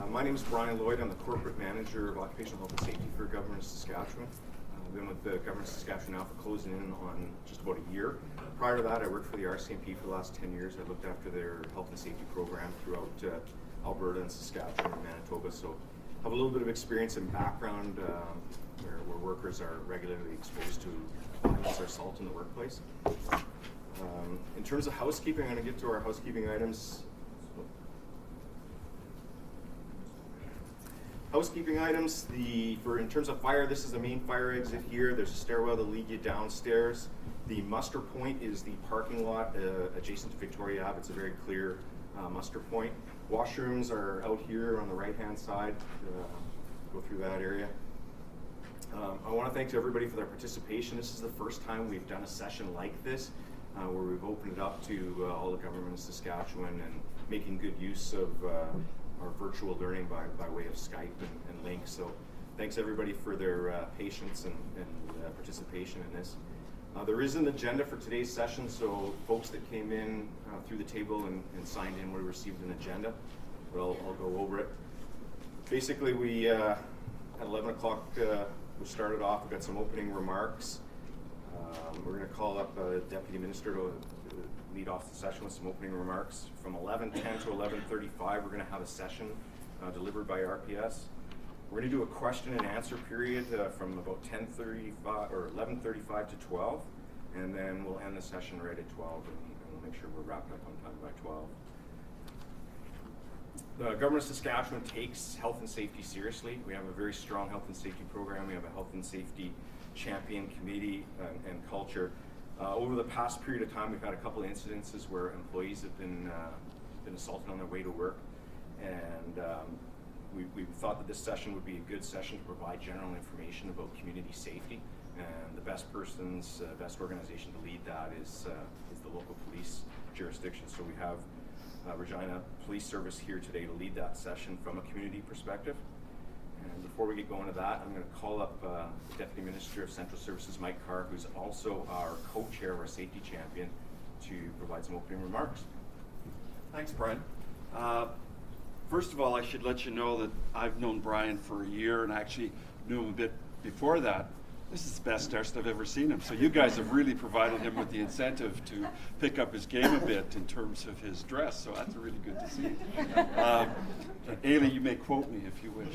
My name is Brian Lloyd. I'm the Corporate Manager of Occupational Health and Safety for Government of Saskatchewan. I've been with the Government of Saskatchewan now for closing in on just about a year. Prior to that, I worked for the RCMP for the last 10 years. I looked after their health and safety program throughout Alberta and Saskatchewan and Manitoba. So I have a little bit of experience and background where workers are regularly exposed to violence or assault in the workplace. In terms of housekeeping, I'm going to get to our housekeeping items. Housekeeping items, in terms of fire, this is the main fire exit here. There's a stairwell that'll lead you downstairs. The muster point is the parking lot adjacent to Victoria Ave. It's a very clear muster point. Washrooms are out here on the right-hand side. Go through that area. I want to thank everybody for their participation. This is the first time we've done a session like this, where we've opened it up to all the government of Saskatchewan and making good use of our virtual learning by way of Skype and Link. So thanks everybody for their patience and participation in this. There is an agenda for today's session, so folks that came in through the table and signed in would have received an agenda, but I'll go over it. Basically, we at 11 o'clock we started off. We've got some opening remarks. We're going to call up Deputy Minister to lead off the session with some opening remarks. From 11:10 to 11:35, we're going to have a session delivered by RPS. We're going to do a question and answer period from about 10:35 or 11:35 to 12, and then we'll end the session right at 12, and we'll make sure we're wrapped up on time by 12. The Government of Saskatchewan takes health and safety seriously. We have a very strong health and safety program. We have a health and safety champion committee and culture. Over the past period of time, we've had a couple of incidences where employees have been assaulted on their way to work, and we thought that this session would be a good session to provide general information about community safety. And the best organization to lead that is the local police jurisdiction. So we have Regina Police Service here today to lead that session from a community perspective. And before we get going to that, I'm going to call up the Deputy Minister of Central Services, Mike Carr, who's also our co-chair of our safety champion, to provide some opening remarks. Thanks, Brian. First of all, I should let you know that I've known Brian for a year and actually knew him a bit before that. This is the best dressed I've ever seen him. So you guys have really provided him with the incentive to pick up his game a bit in terms of his dress. So that's really good to see. Ailey, you may quote me if you wish.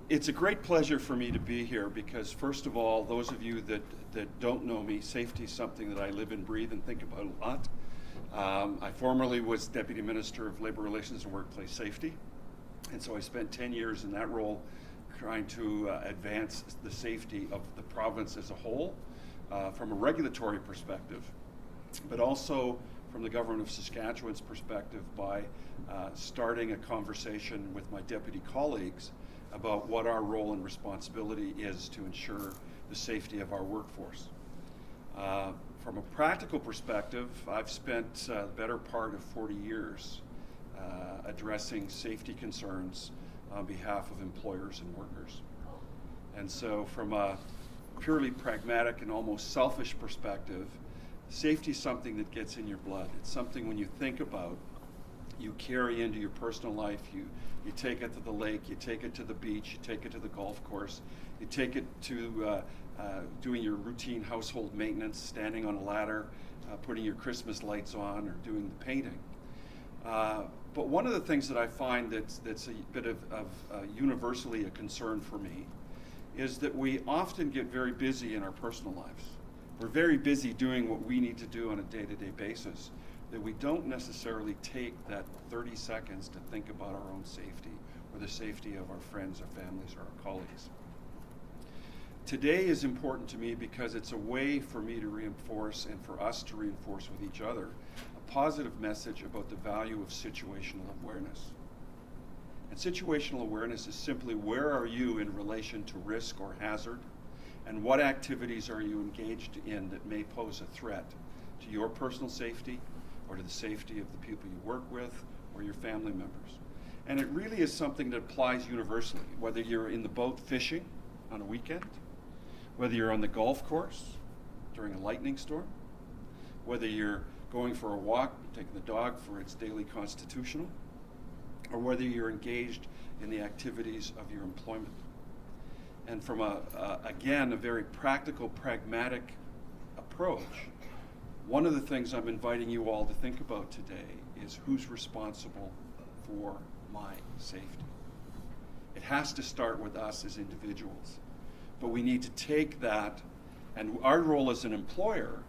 It's a great pleasure for me to be here because, first of all, those of you that don't know me, safety is something that I live and breathe and think about a lot. I formerly was Deputy Minister of Labour Relations and Workplace Safety, and so I spent 10 years in that role trying to advance the safety of the province as a whole from a regulatory perspective, but also from the Government of Saskatchewan's perspective by starting a conversation with my deputy colleagues about what our role and responsibility is to ensure the safety of our workforce. From a practical perspective, I've spent the better part of 40 years addressing safety concerns on behalf of employers and workers. And so from a purely pragmatic and almost selfish perspective, safety is something that gets in your blood. It's something when you think about, you carry into your personal life. You take it to the lake, you take it to the beach, you take it to the golf course, you take it to doing your routine household maintenance, standing on a ladder, putting your Christmas lights on, or doing the painting. But one of the things that I find that's a bit of universally a concern for me is that we often get very busy in our personal lives. We're very busy doing what we need to do on a day-to-day basis, that we don't necessarily take that 30 seconds to think about our own safety or the safety of our friends, our families, or our colleagues. Today is important to me because it's a way for me to reinforce and for us to reinforce with each other a positive message about the value of situational awareness. And situational awareness is simply where are you in relation to risk or hazard, and what activities are you engaged in that may pose a threat to your personal safety or to the safety of the people you work with or your family members. And it really is something that applies universally, whether you're in the boat fishing on a weekend, whether you're on the golf course during a lightning storm, whether you're going for a walk, taking the dog for its daily constitutional, or whether you're engaged in the activities of your employment. And from again, a very practical, pragmatic approach, one of the things I'm inviting you all to think about today is who's responsible for my safety. It has to start with us as individuals, but we need to take that, and our role as an employer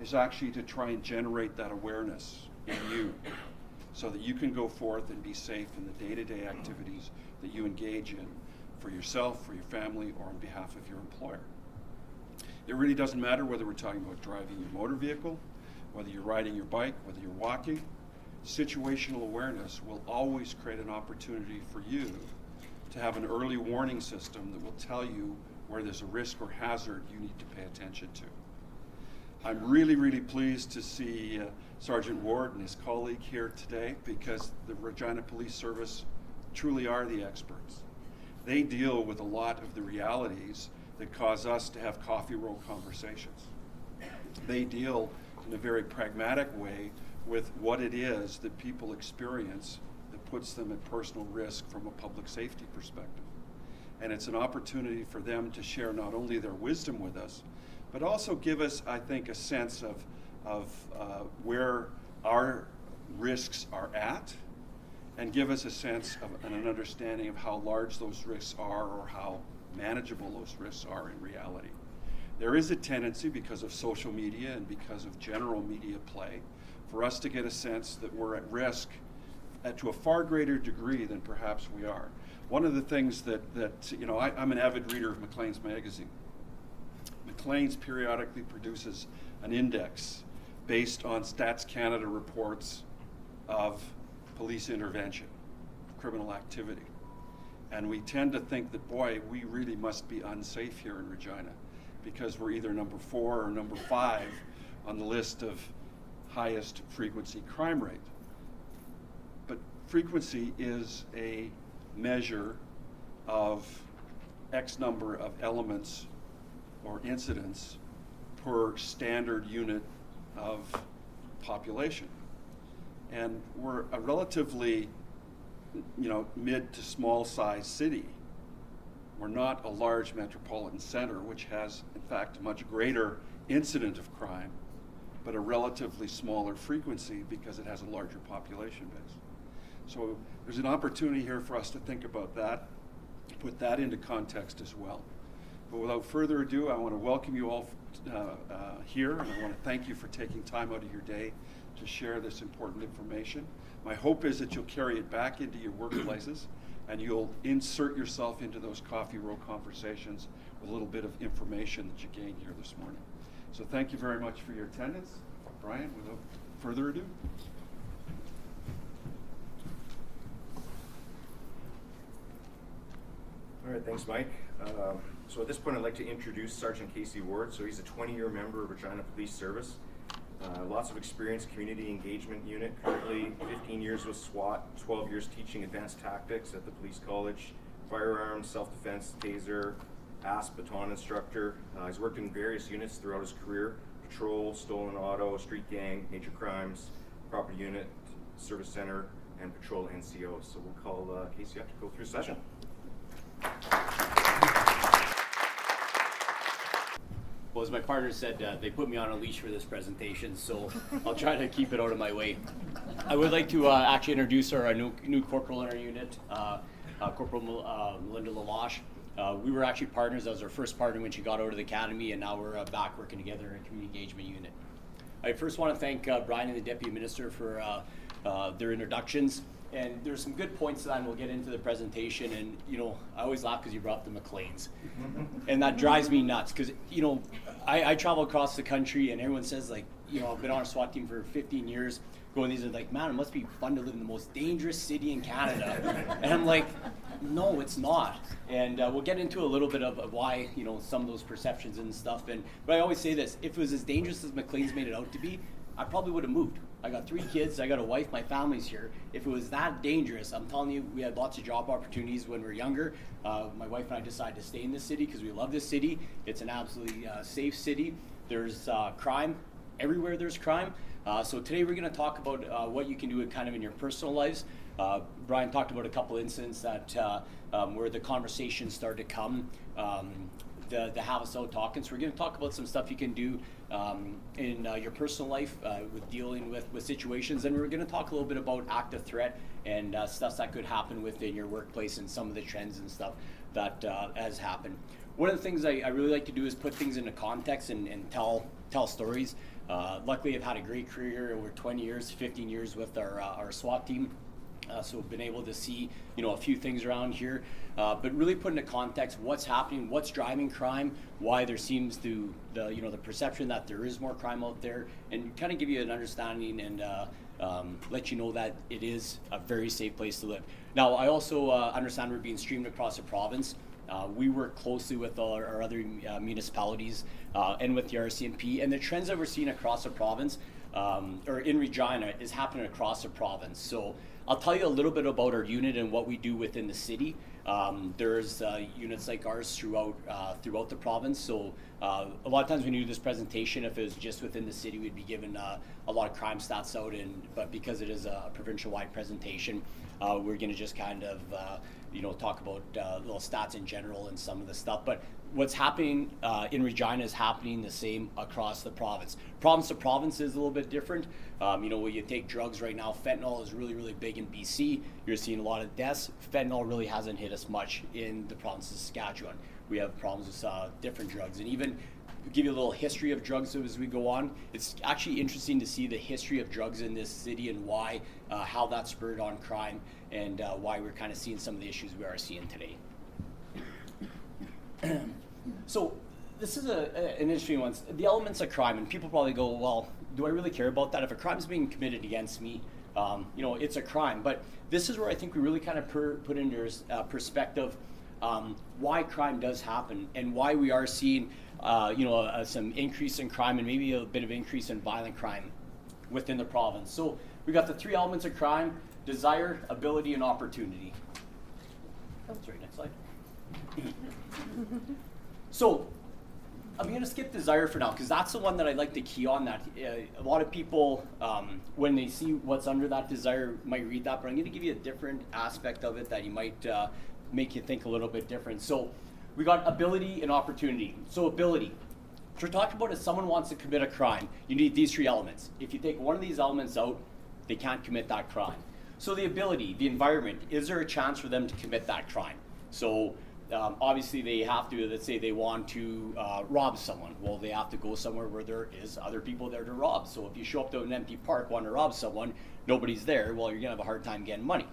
is actually to try and generate that awareness in you so that you can go forth and be safe in the day-to-day activities that you engage in for yourself, for your family, or on behalf of your employer. It really doesn't matter whether we're talking about driving your motor vehicle, whether you're riding your bike, whether you're walking. Situational awareness will always create an opportunity for you to have an early warning system that will tell you where there's a risk or hazard you need to pay attention to. I'm really, really pleased to see Sergeant Ward and his colleague here today, because the Regina Police Service truly are the experts. They deal with a lot of the realities that cause us to have coffee roll conversations. They deal in a very pragmatic way with what it is that people experience that puts them at personal risk from a public safety perspective. And it's an opportunity for them to share not only their wisdom with us, but also give us, I think, a sense of where our risks are at, and give us a sense of and an understanding of how large those risks are, or how manageable those risks are in reality. There is a tendency, because of social media and because of general media play, for us to get a sense that we're at risk to a far greater degree than perhaps we are. One of the things that I'm an avid reader of Maclean's magazine. Maclean's periodically produces an index based on Stats Canada reports of police intervention, criminal activity. And we tend to think that, boy, we really must be unsafe here in Regina, because we're either number 4 or number 5 on the list of highest frequency crime rate. But frequency is a measure of X number of elements or incidents per standard unit of population. And we're a relatively, mid to small size city. We're not a large metropolitan center, which has, in fact, a much greater incident of crime, but a relatively smaller frequency because it has a larger population base. So there's an opportunity here for us to think about that, put that into context as well. But without further ado, I want to welcome you all here, and I want to thank you for taking time out of your day to share this important information. My hope is that you'll carry it back into your workplaces, and you'll insert yourself into those coffee roll conversations with a little bit of information that you gained here this morning. So thank you very much for your attendance. Brian, without further ado. All right, thanks, Mike. So at this point, I'd like to introduce Sergeant Casey Ward. So he's a 20-year member of Regina Police Service. Lots of experience, community engagement unit, currently 15 years with SWAT, 12 years teaching advanced tactics at the police college, firearms, self-defense, taser, ASP baton instructor. He's worked in various units throughout his career: patrol, stolen auto, street gang, major crimes, property unit, service center, and patrol NCO. So we'll call Casey up to go through session. Well, as my partner said, they put me on a leash for this presentation, so I'll try to keep it out of my way. I would like to actually introduce our new corporal in our unit, Corporal Melinda Lalash. We were actually partners. That was our first partner when she got out of the academy, and now we're back working together in a community engagement unit. I first want to thank Brian and the Deputy Minister for their introductions. And there's some good points that we'll get into the presentation, and I always laugh because you brought up the Macleans, and that drives me nuts because I travel across the country and everyone says I've been on a SWAT team for 15 years, going these are like, man, it must be fun to live in the most dangerous city in Canada, and I'm like, no, it's not. And we'll get into a little bit of why some of those perceptions and stuff. But I always say this: if it was as dangerous as Maclean's made it out to be, I probably would have moved. I got 3 kids, I got a wife, my family's here. If it was that dangerous, I'm telling you, we had lots of job opportunities when we were younger. My wife and I decided to stay in this city because we love this city. It's an absolutely safe city. There's crime. Everywhere there's crime. So today we're going to talk about what you can do kind of in your personal lives. Brian talked about a couple incidents that where the conversations started to come. The have us out talking. So we're going to talk about some stuff you can do in your personal life with dealing with situations, and we're going to talk a little bit about active threat and stuff that could happen within your workplace and some of the trends and stuff that has happened. One of the things I really like to do is put things into context and tell stories. Luckily, I've had a great career over 20 years, 15 years with our SWAT team. So we've been able to see, a few things around here, but really put into context what's happening, what's driving crime, why there seems to the perception that there is more crime out there, and kind of give you an understanding and let you know that it is a very safe place to live. Now, I also understand we're being streamed across the province. We work closely with our other municipalities and with the RCMP, and the trends that we're seeing across the province or in Regina is happening across the province. So I'll tell you a little bit about our unit and what we do within the city. There's units like ours throughout the province. So a lot of times when you do this presentation, if it was just within the city, we'd be given a lot of crime stats out. But because it is a provincial-wide presentation, we're going to just kind of talk about little stats in general and some of the stuff. But what's happening in Regina is happening the same across the province. Province to province is a little bit different. When you take drugs right now, fentanyl is really, really big in BC. You're seeing a lot of deaths. Fentanyl really hasn't hit us much in the province of Saskatchewan. We have problems with different drugs. And even give you a little history of drugs as we go on. It's actually interesting to see the history of drugs in this city and why, how that spurred on crime, and why we're kind of seeing some of the issues we are seeing today. So this is an interesting one. The elements of crime, and people probably go, well, do I really care about that? If a crime is being committed against me, it's a crime. But this is where I think we really kind of put into perspective why crime does happen and why we are seeing some increase in crime and maybe a bit of increase in violent crime within the province. So we got the three elements of crime: desire, ability, and opportunity. Oh, sorry, next slide. So I'm going to skip desire for now because that's the one that I'd like to key on. That a lot of people, when they see what's under that desire, might read that, but I'm going to give you a different aspect of it that you might make you think a little bit different. So we got ability and opportunity. So ability. What we're talking about is someone wants to commit a crime. You need these three elements. If you take one of these elements out, they can't commit that crime. So the ability, the environment, is there a chance for them to commit that crime? So obviously they have to, let's say they want to rob someone. Well, they have to go somewhere where there is other people there to rob. So if you show up to an empty park, want to rob someone, nobody's there, well, you're going to have a hard time getting money.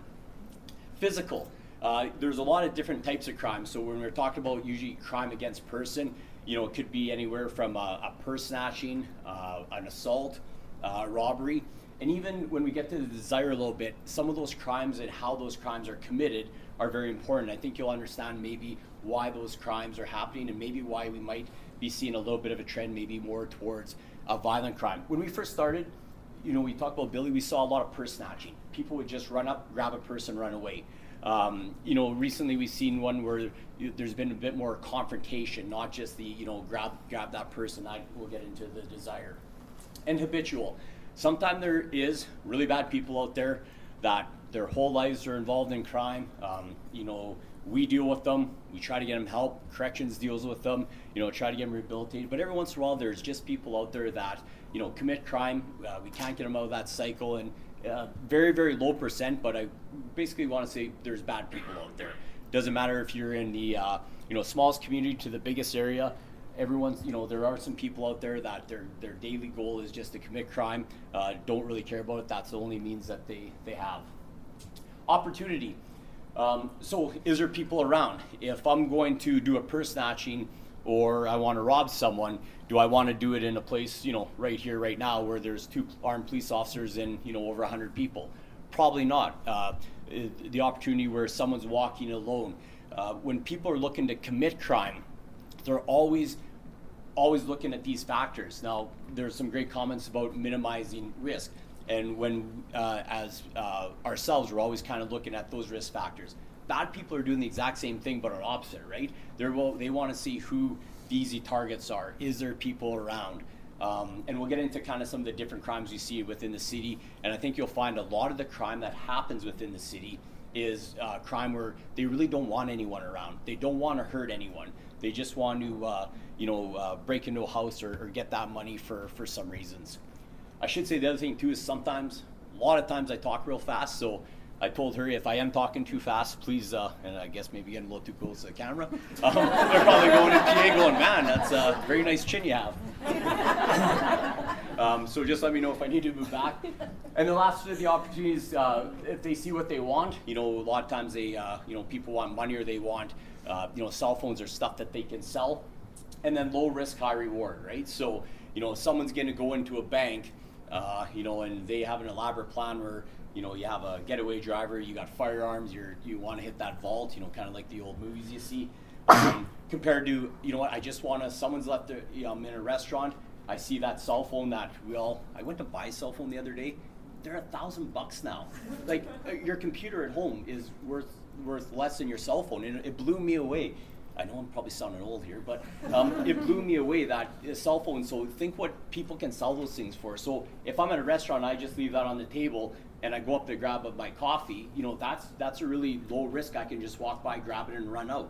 Physical. There's a lot of different types of crime. So when we're talking about usually crime against person, it could be anywhere from a purse snatching, an assault, robbery. And even when we get to the desire a little bit, some of those crimes and how those crimes are committed are very important. I think you'll understand maybe why those crimes are happening and maybe why we might be seeing a little bit of a trend, maybe more towards a violent crime. When we first started, we talked about Billy, we saw a lot of purse snatching. People would just run up, grab a purse and run away. Recently we've seen one where there's been a bit more confrontation, not just the, grab that purse and I will get into the desire. And habitual. Sometimes there is really bad people out there that their whole lives are involved in crime. We deal with them. We try to get them help. Corrections deals with them. Try to get them rehabilitated. But every once in a while, there's just people out there that commit crime. We can't get them out of that cycle, and very, very low percent. But I basically want to say there's bad people out there. Doesn't matter if you're in the smallest community to the biggest area. Everyone's, there are some people out there that their daily goal is just to commit crime, don't really care about it. That's the only means that they have. Opportunity. So is there people around? If I'm going to do a purse snatching or I want to rob someone, do I want to do it in a place, right here, right now, where there's 2 armed police officers and, over 100 people? Probably not. The opportunity where someone's walking alone. When people are looking to commit crime, they're always looking at these factors. Now, there's some great comments about minimizing risk. And when, as ourselves, we're always kind of looking at those risk factors. Bad people are doing the exact same thing, but are opposite, right? They want to see who the easy targets are. Is there people around? And we'll get into kind of some of the different crimes we see within the city. And I think you'll find a lot of the crime that happens within the city is crime where they really don't want anyone around. They don't want to hurt anyone. They just want to, break into a house or get that money for some reasons. I should say the other thing too is sometimes, a lot of times I talk real fast. So I told her if I am talking too fast, please, and I guess maybe getting a little too close to the camera, they're probably going to PA going, man, that's a very nice chin you have. So just let me know if I need to move back. And the last of the opportunities, if they see what they want, a lot of times they, people want money or they want, cell phones or stuff that they can sell. And then low risk, high reward, right? So, if someone's going to go into a bank, and they have an elaborate plan where, you have a getaway driver, you got firearms, you want to hit that vault, kind of like the old movies you see. Compared to, I just want to, someone's left, I'm in a restaurant, I see that cell phone that I went to buy a cell phone the other day, they're $1,000 now. Like, your computer at home is worth less than your cell phone, and it blew me away. I know I'm probably sounding old here, but it blew me away that a cell phone. So think what people can sell those things for. So if I'm at a restaurant, I just leave that on the table and I go up to grab my coffee. That's a really low risk. I can just walk by, grab it, and run out.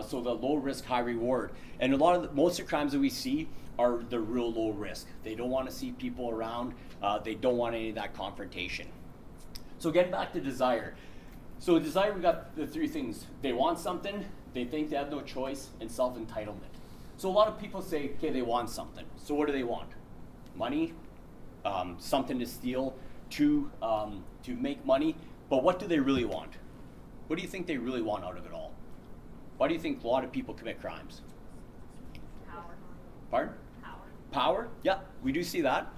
So the low risk, high reward. And most of the crimes that we see are the real low risk. They don't want to see people around. They don't want any of that confrontation. So getting back to desire. So desire, we got the three things. They want something, they think they have no choice, and self-entitlement. So a lot of people say, okay, they want something. So what do they want? Money, something to steal, to make money. But what do they really want? What do you think they really want out of it all? Why do you think a lot of people commit crimes? Power. Pardon? Power? Yeah, we do see that.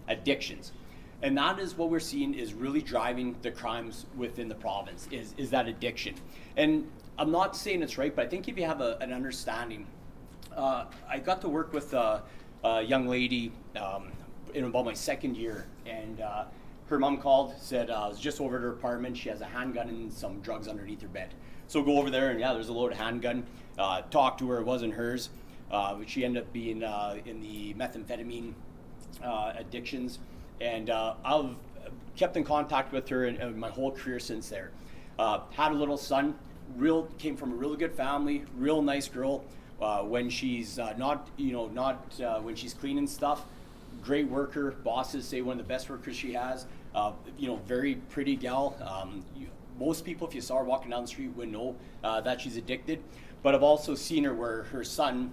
Addictions. And that is what we're seeing is really driving the crimes within the province, is that addiction. And I'm not saying it's right, but I think if you have an understanding, I got to work with a young lady in about my second year, and her mom called, said I was just over at her apartment, she has a handgun and some drugs underneath her bed. So go over there, and yeah, there's a loaded handgun. Talked to her, it wasn't hers. She ended up being in the methamphetamine addictions. And I've kept in contact with her in my whole career since there. Had a little son, came from a really good family, real nice girl. When she's when she's cleaning stuff, great worker. Bosses say one of the best workers she has. Very pretty gal. Most people, if you saw her walking down the street, would know that she's addicted. But I've also seen her where her son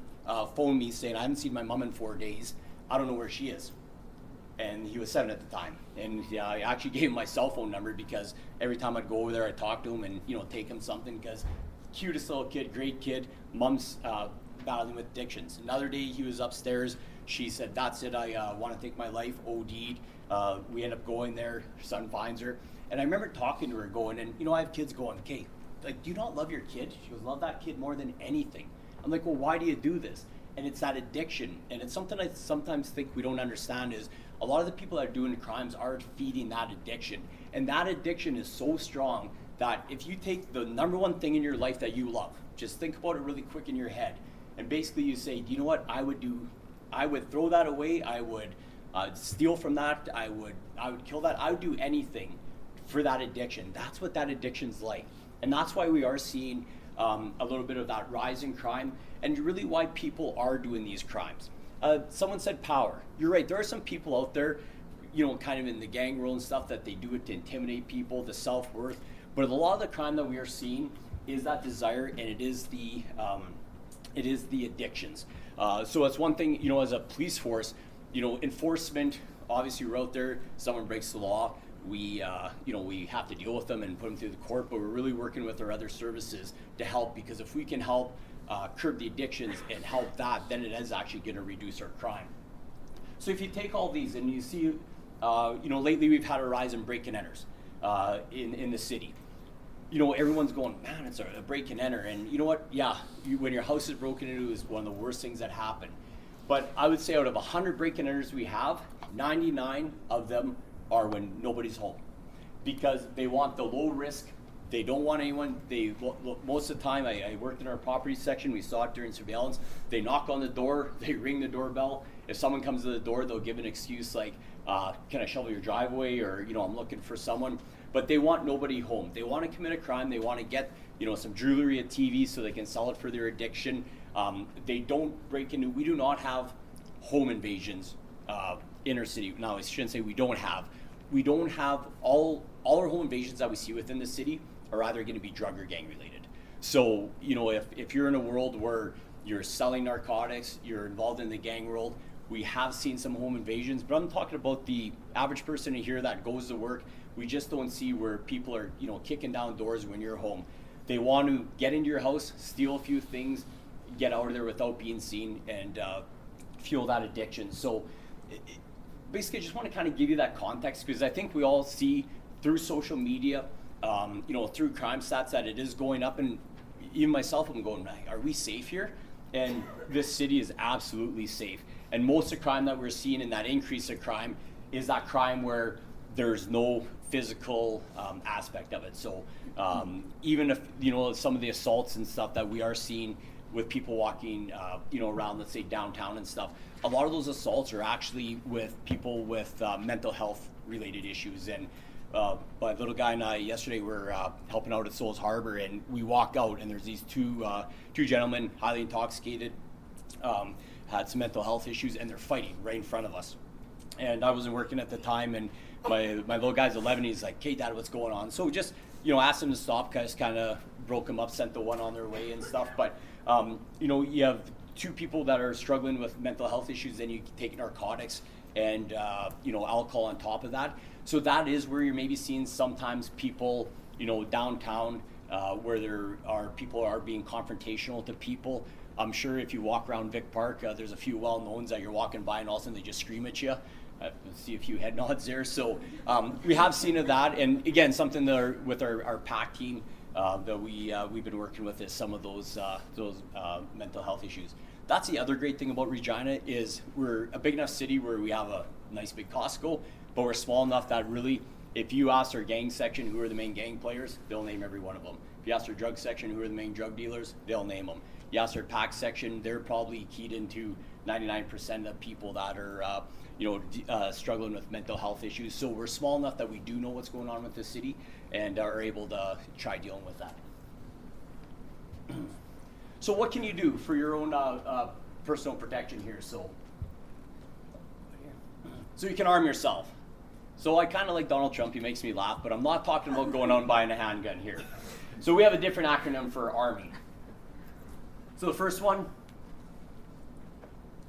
phoned me saying, I haven't seen my mom in 4 days. I don't know where she is. And he was 7 at the time. And I actually gave him my cell phone number because every time I'd go over there, I'd talk to him and, take him something because cutest little kid, great kid, mom's battling with addictions. Another day he was upstairs. She said, that's it, I want to take my life, OD'd. We end up going there, her son finds her. And I remember talking to her going, and I have kids going, okay, like, do you not love your kid? She goes, love that kid more than anything. I'm like, well, why do you do this? And it's that addiction. And it's something I sometimes think we don't understand is a lot of the people that are doing the crimes are feeding that addiction. And that addiction is so strong that if you take the number one thing in your life that you love, just think about it really quick in your head. And basically you say, you know what I would do? I would throw that away. I would steal from that. I would kill that. I would do anything for that addiction. That's what that addiction's like. And that's why we are seeing a little bit of that rise in crime and really why people are doing these crimes. Someone said power. You're right. There are some people out there, kind of in the gang world and stuff that they do it to intimidate people, the self-worth. But a lot of the crime that we are seeing is that desire, and it is the addictions. So it's one thing, as a police force, enforcement. Obviously, we're out there. Someone breaks the law. We have to deal with them and put them through the court. But we're really working with our other services to help because if we can help curb the addictions and help that, then it is actually going to reduce our crime. So if you take all these and you see, lately we've had a rise in break and enters in the city. Everyone's going, man, it's a break and enter. And you know what? Yeah, when your house is broken into is one of the worst things that happen. But I would say out of 100 break and enters we have, 99 of them are when nobody's home because they want the low risk. They don't want anyone. Most of the time, I worked in our property section. We saw it during surveillance. They knock on the door, they ring the doorbell, if someone comes to the door, they'll give an excuse like, can I shovel your driveway, or I'm looking for someone. But they want nobody home. They want to commit a crime. They want to get some jewelry, a TV, so they can sell it for their addiction. They don't break into. We do not have home invasions inner city. Now I shouldn't say we don't have. We don't have all our home invasions that we see within the city are either going to be drug or gang related. So if you're in a world where you're selling narcotics, you're involved in the gang world, we have seen some home invasions. But I'm talking about the average person in here that goes to work. We just don't see where people are kicking down doors when you're home. They want to get into your house, steal a few things, get out of there without being seen, and fuel that addiction. So basically, I just want to kind of give you that context, because I think we all see through social media, through crime stats, that it is going up. And even myself, I'm going, are we safe here? And this city is absolutely safe. And most of the crime that we're seeing, in that increase of crime, is that crime where there's no physical aspect of it. So even if some of the assaults and stuff that we are seeing with people walking around, let's say downtown and stuff, a lot of those assaults are actually with people with mental health related issues. And my little guy and I yesterday were helping out at Souls Harbor, and we walk out and there's these two gentlemen, highly intoxicated, had some mental health issues, and they're fighting right in front of us. And I wasn't working at the time, and my little guy's 11. He's like, "Hey, Dad, what's going on?" So just asked him to stop, just kind of broke him up, sent the one on their way and stuff. But you have two people that are struggling with mental health issues, then you take narcotics and alcohol on top of that. So that is where you're maybe seeing sometimes people downtown where there are people are being confrontational to people. I'm sure if you walk around Vic Park, there's a few well-knowns that you're walking by and all of a sudden they just scream at you. I see a few head nods there. So we have seen of that. And again, something that with our PAC team that we've been working with is some of those mental health issues. That's the other great thing about Regina, is we're a big enough city where we have a nice big Costco, but we're small enough that really, if you ask our gang section who are the main gang players, they'll name every one of them. If you ask our drug section who are the main drug dealers, they'll name them. You ask our PAC section, they're probably keyed into 99% of people that are struggling with mental health issues. So we're small enough that we do know what's going on with the city and are able to try dealing with that. So what can you do for your own personal protection here? So you can arm yourself. So I kind of like Donald Trump, he makes me laugh, but I'm not talking about going out and buying a handgun here. So we have a different acronym for Army. So the first one,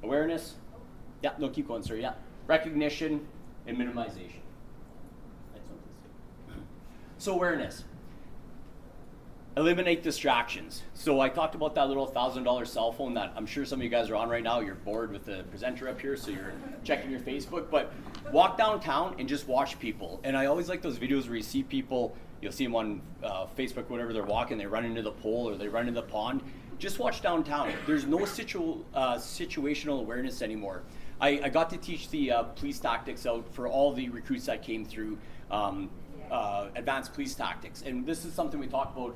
awareness. Yeah, no, keep going, sir. Yeah. Recognition and minimization. So awareness. Eliminate distractions. So I talked about that little $1,000 cell phone that I'm sure some of you guys are on right now. You're bored with the presenter up here, so you're checking your Facebook. But walk downtown and just watch people. And I always like those videos where you see people, you'll see them on Facebook whenever they're walking, they run into the pole or they run into the pond. Just watch downtown. There's no situational awareness anymore. I got to teach the police tactics out for all the recruits that came through advanced police tactics. And this is something we talk about,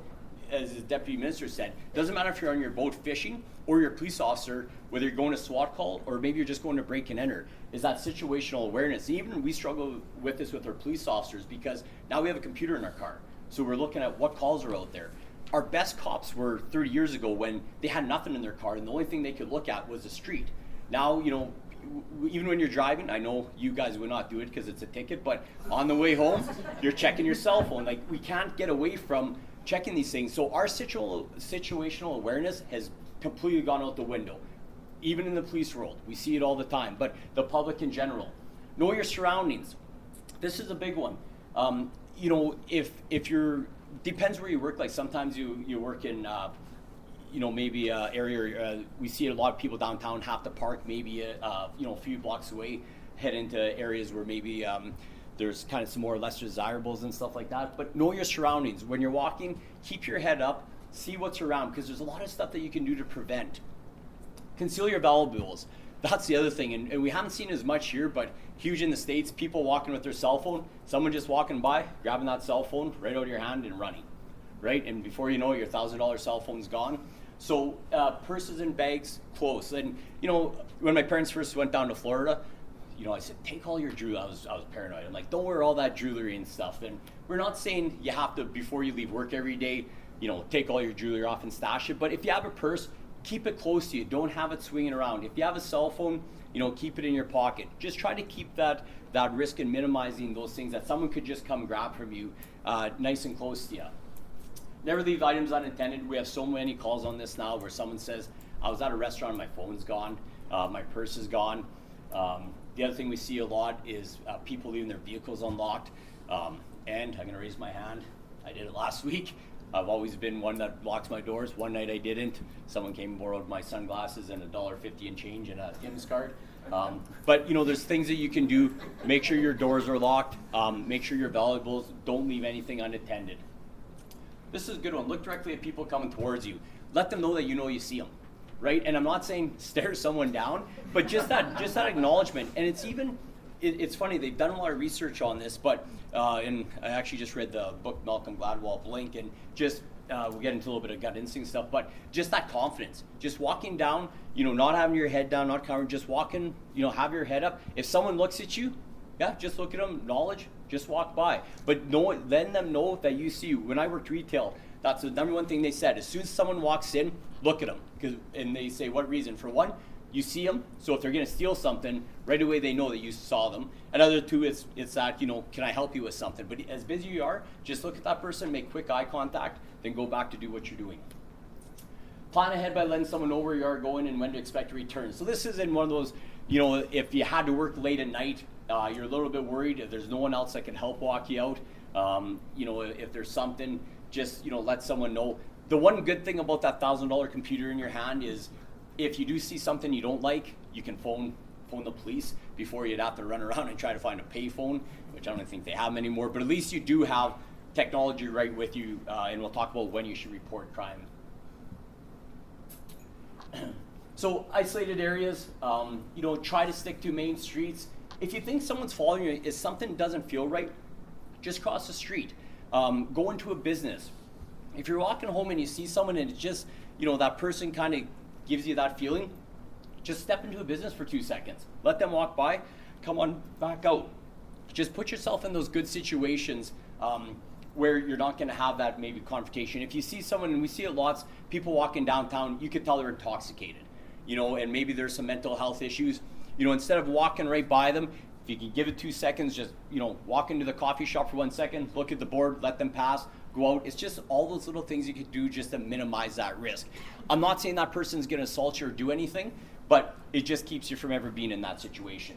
as the deputy minister said. Doesn't matter if you're on your boat fishing or you're a police officer, whether you're going to SWAT call or maybe you're just going to break and enter, is that situational awareness. Even we struggle with this with our police officers, because now we have a computer in our car. So we're looking at what calls are out there. Our best cops were 30 years ago when they had nothing in their car and the only thing they could look at was the street. Now, even when you're driving, I know you guys would not do it because it's a ticket, but on the way home, you're checking your cell phone. Like, we can't get away from checking these things. So our situational awareness has completely gone out the window. Even in the police world, we see it all the time, but the public in general. Know your surroundings. This is a big one. If you're, depends where you work. Like sometimes you work in, maybe an area, we see a lot of people downtown have to park maybe a few blocks away, head into areas where maybe there's kind of some more lesser desirables and stuff like that. But know your surroundings. When you're walking, keep your head up, see what's around, because there's a lot of stuff that you can do to prevent. Conceal your valuables. That's the other thing, and we haven't seen as much here, but huge in the States, people walking with their cell phone, someone just walking by, grabbing that cell phone right out of your hand and running, right? And before you know it, your $1,000 cell phone's gone. So purses and bags close. And you know, when my parents first went down to Florida, you know, I said, take all your jewelry. I was paranoid. I'm like, don't wear all that jewelry and stuff. And we're not saying you have to, before you leave work every day, you know, take all your jewelry off and stash it. But if you have a purse, keep it close to you. Don't have it swinging around. If you have a cell phone, you know, keep it in your pocket. Just try to keep that risk and minimizing those things that someone could just come grab from you nice and close to you. Never leave items unattended. We have so many calls on this now where someone says, I was at a restaurant, my phone's gone, my purse is gone. The other thing we see a lot is people leaving their vehicles unlocked. And I'm gonna raise my hand. I did it last week. I've always been one that locks my doors. One night I didn't. Someone came and borrowed my sunglasses and $1.50 in change and a Tim's card. But you know, there's things that you can do. Make sure your doors are locked. Make sure your valuables, don't leave anything unattended. This is a good one. Look directly at people coming towards you. Let them know that you know you see them, right? And I'm not saying stare someone down, but just that acknowledgement. And it's even, it's funny, they've done a lot of research on this, but, and I actually just read the book Malcolm Gladwell, Blink, and just, we'll get into a little bit of gut instinct stuff, but just that confidence, just walking down, you know, not having your head down, not covering, just walking, you know, have your head up. If someone looks at you, yeah, just look at them, acknowledge, just walk by. But let them know that you see you. When I worked retail, that's the number one thing they said. As soon as someone walks in, look at them. And they say, what reason? For one, you see them, so if they're gonna steal something, right away they know that you saw them. Another two, it's that, you know, can I help you with something? But as busy you are, just look at that person, make quick eye contact, then go back to do what you're doing. Plan ahead by letting someone know where you are going and when to expect a return. So this is in one of those, you know, if you had to work late at night, you're a little bit worried, if there's no one else that can help walk you out, you know, if there's something, just, you know, let someone know. The one good thing about that $1,000 computer in your hand is if you do see something you don't like, you can phone the police before you'd have to run around and try to find a payphone, which I don't think they have them anymore, but at least you do have technology right with you, and we'll talk about when you should report crime. So isolated areas, you know, try to stick to main streets. If you think someone's following you, if something doesn't feel right, just cross the street. Go into a business. If you're walking home and you see someone and it's just, you know, that person kind of gives you that feeling, just step into a business for 2 seconds. Let them walk by, come on back out. Just put yourself in those good situations where you're not gonna have that maybe confrontation. If you see someone, and we see it lots, people walking downtown, you could tell they're intoxicated, you know, and maybe there's some mental health issues. You know, instead of walking right by them, if you can give it 2 seconds, just, you know, walk into the coffee shop for 1 second, look at the board, let them pass, go out. It's just all those little things you could do just to minimize that risk. I'm not saying that person's gonna assault you or do anything, but it just keeps you from ever being in that situation.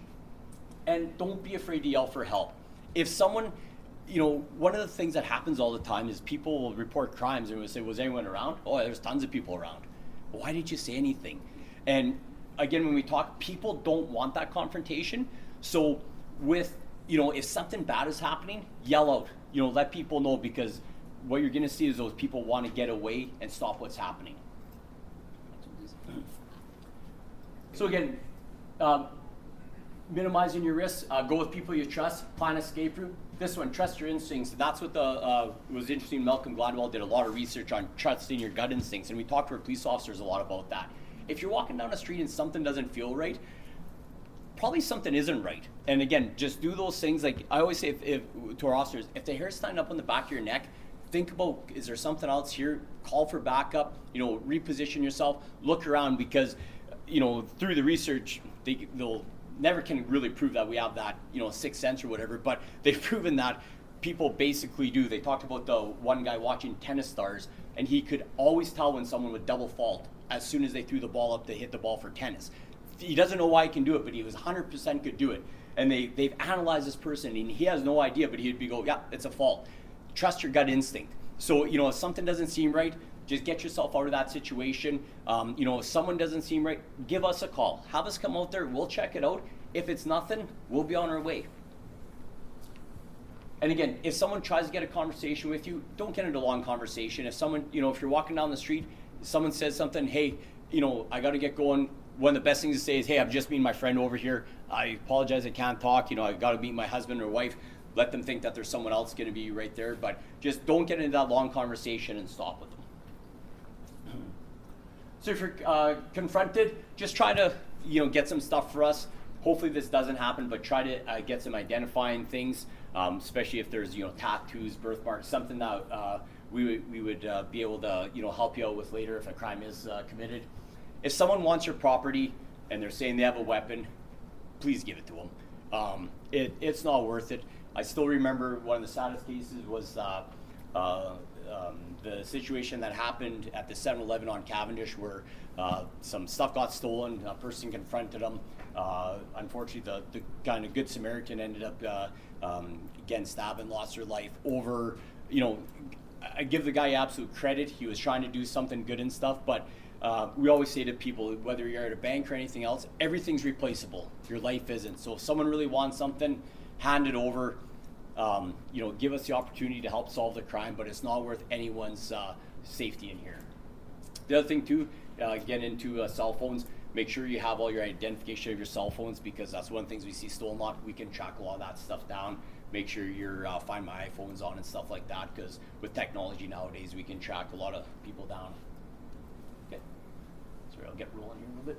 And don't be afraid to yell for help. If someone, you know, one of the things that happens all the time is people will report crimes and will say, was anyone around? Oh, there's tons of people around. Why didn't you say anything? And again, when we talk, people don't want that confrontation. So with, you know, if something bad is happening, yell out, you know, let people know, because what you're gonna see is those people wanna get away and stop what's happening. So again, minimizing your risks, go with people you trust, plan escape route. This one, trust your instincts. That's what was interesting. Malcolm Gladwell did a lot of research on trusting your gut instincts, and we talked to our police officers a lot about that. If you're walking down the street and something doesn't feel right, probably something isn't right. And again, just do those things. Like I always say to our officers, if the hair's standing up on the back of your neck, think about, is there something else here? Call for backup, you know, reposition yourself, look around, because, you know, through the research, they'll never can really prove that we have that, you know, sixth sense or whatever, but they've proven that people basically do. They talked about the one guy watching Tennis Stars, and he could always tell when someone would double fault as soon as they threw the ball up to hit the ball for tennis. He doesn't know why he can do it, but he was 100% could do it. And they've analyzed this person, and he has no idea, but he'd go, yeah, it's a fault. Trust your gut instinct. So, you know, if something doesn't seem right, just get yourself out of that situation. You know, if someone doesn't seem right, give us a call. Have us come out there. We'll check it out. If it's nothing, we'll be on our way. And again, if someone tries to get a conversation with you, don't get into a long conversation. If someone, you know, if you're walking down the street, someone says something, hey, you know, I got to get going. One of the best things to say is, hey, I've just meeting my friend over here. I apologize, I can't talk. You know, I got to meet my husband or wife. Let them think that there's someone else going to be right there. But just don't get into that long conversation and stop with them. So if you're confronted, just try to get some stuff for us. Hopefully this doesn't happen, but try to get some identifying things, especially if there's tattoos, birthmarks, something that we would be able to help you out with later if a crime is committed. If someone wants your property and they're saying they have a weapon, please give it to them. It's not worth it. I still remember one of the saddest cases was the situation that happened at the 7-Eleven on Cavendish where some stuff got stolen, a person confronted them. Unfortunately, the kind of good Samaritan ended up getting stabbed and lost her life over, I give the guy absolute credit. He was trying to do something good and stuff, but we always say to people, whether you're at a bank or anything else, everything's replaceable. Your life isn't. So if someone really wants something, hand it over. Give us the opportunity to help solve the crime, but it's not worth anyone's safety in here. The other thing too, get into cell phones. Make sure you have all your identification of your cell phones, because that's one of the things we see stolen a lot. We can track a lot of that stuff down. Make sure you're Find My iPhones on and stuff like that, because with technology nowadays, we can track a lot of people down. Okay, sorry, I'll get rolling here a little bit.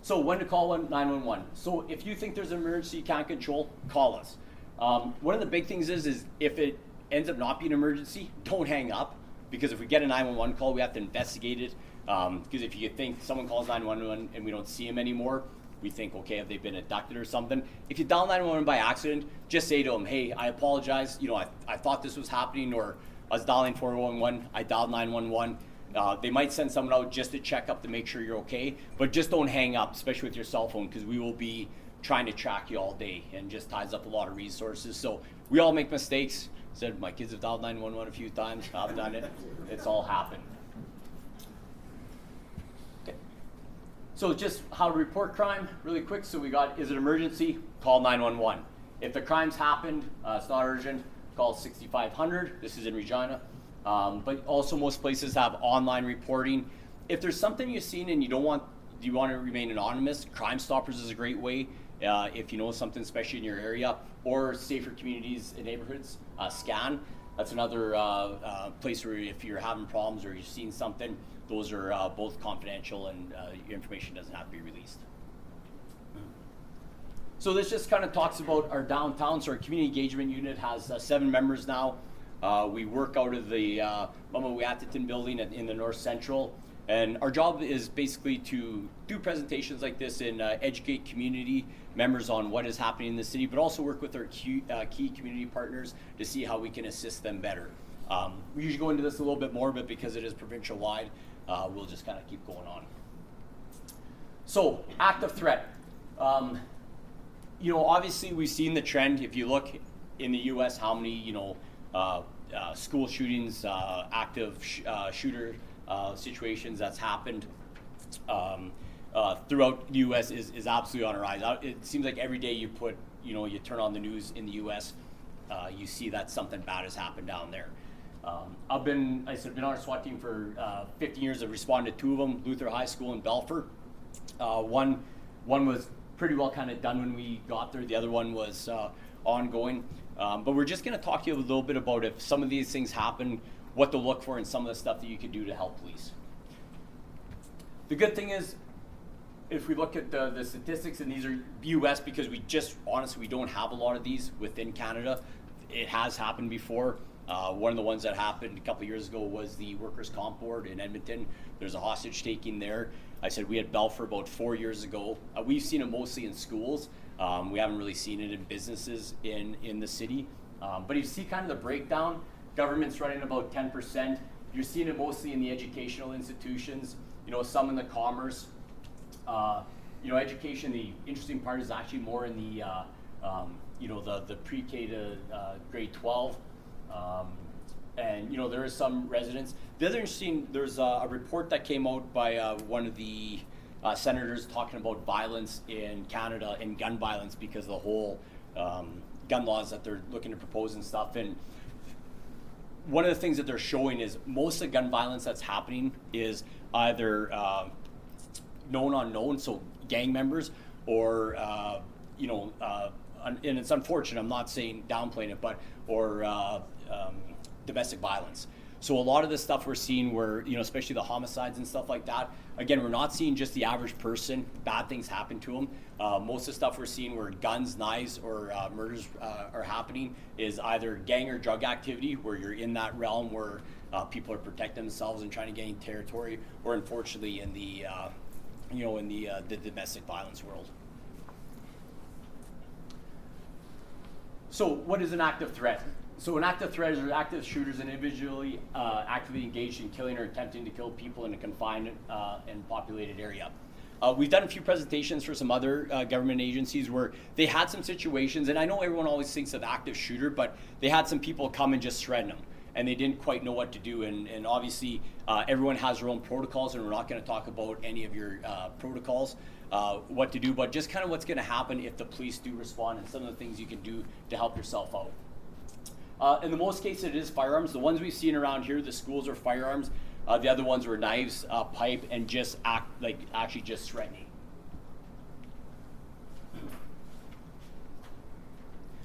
So when to call 911. So if you think there's an emergency you can't control, call us. One of the big things is if it ends up not being an emergency, don't hang up, because if we get a 911 call, we have to investigate it. Because if you think someone calls 911 and we don't see them anymore, we think, okay, have they been abducted or something? If you dial 911 by accident, just say to them, hey, I apologize. I thought this was happening, or I was dialing 411, I dialed 911. They might send someone out just to check up to make sure you're okay, but just don't hang up, especially with your cell phone, because we will be trying to track you all day, and just ties up a lot of resources. So we all make mistakes. Said my kids have dialed 911 a few times. I've done it. It's all happened. Okay. So just how to report crime, really quick. So we got, is it emergency? Call 911. If the crime's happened, it's not urgent, call 6500. This is in Regina. But also most places have online reporting. If there's something you've seen and you want to remain anonymous, Crime Stoppers is a great way. If you know something, especially in your area, or Safer Communities and Neighborhoods, SCAN. That's another place where if you're having problems or you've seen something, those are both confidential, and your information doesn't have to be released. So this just kind of talks about our downtown. So our community engagement unit has 7 members now. We work out of the Mama Wiatitin building in the North Central. And our job is basically to do presentations like this and educate community members on what is happening in the city, but also work with our key community partners to see how we can assist them better. We usually go into this a little bit more, but because it is provincial-wide, we'll just kind of keep going on. So, active threat. Obviously we've seen the trend. If you look in the U.S., how many, school shootings, active shooter situations that's happened throughout the U.S. is absolutely on a rise. It seems like every day you turn on the news in the U.S., you see that something bad has happened down there. I've been on our SWAT team for 15 years. I've responded to 2 of them, Luther High School and Belfer. One was pretty well kind of done when we got there. The other one was ongoing. But we're just going to talk to you a little bit about if some of these things happen, what to look for, and some of the stuff that you can do to help police. The good thing is, if we look at the statistics, and these are US because we don't have a lot of these within Canada. It has happened before. One of the ones that happened a couple of years ago was the Workers' Comp Board in Edmonton. There's a hostage taking there. I said we had Belfer about 4 years ago. We've seen it mostly in schools. We haven't really seen it in businesses in the city. But you see kind of the breakdown. Government's running about 10%. You're seeing it mostly in the educational institutions, some in the commerce. Education, the interesting part is actually more in the pre-K to grade 12. And there is some residents. The other interesting, there's a report that came out by one of the senators talking about violence in Canada and gun violence because of the whole gun laws that they're looking to propose and stuff. And one of the things that they're showing is most of the gun violence that's happening is either known unknown, so gang members, or and it's unfortunate. I'm not saying downplaying it, or domestic violence. So a lot of the stuff we're seeing where, especially the homicides and stuff like that, again, we're not seeing just the average person, bad things happen to them. Most of the stuff we're seeing where guns, knives, or murders are happening is either gang or drug activity, where you're in that realm where people are protecting themselves and trying to gain territory, or unfortunately in the the domestic violence world. So what is an active threat? So an active threat is active shooters individually actively engaged in killing or attempting to kill people in a confined and populated area. We've done a few presentations for some other government agencies where they had some situations, and I know everyone always thinks of active shooter, but they had some people come and just threaten them, and they didn't quite know what to do. And obviously, everyone has their own protocols, and we're not going to talk about any of your protocols, what to do, but just kind of what's going to happen if the police do respond, and some of the things you can do to help yourself out. In the most cases, it is firearms. The ones we've seen around here, the schools are firearms. The other ones were knives, pipe, and just actually just threatening.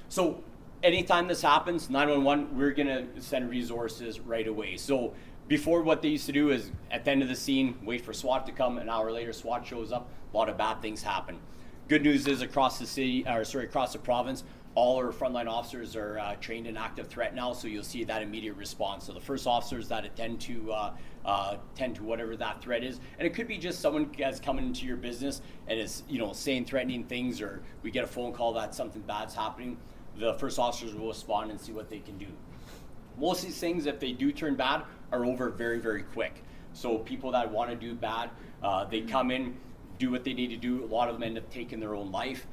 So anytime this happens, 911, we're gonna send resources right away. So before, what they used to do is at the end of the scene, wait for SWAT to come. An hour later, SWAT shows up. A lot of bad things happen. Good news is across the province, all our frontline officers are trained in active threat now, so you'll see that immediate response. So the first officers that attend to whatever that threat is, and it could be just someone has come into your business and is saying threatening things, or we get a phone call that something bad's happening. The first officers will respond and see what they can do. Most of these things, if they do turn bad, are over very, very quick. So people that want to do bad, they come in, do what they need to do. A lot of them end up taking their own life.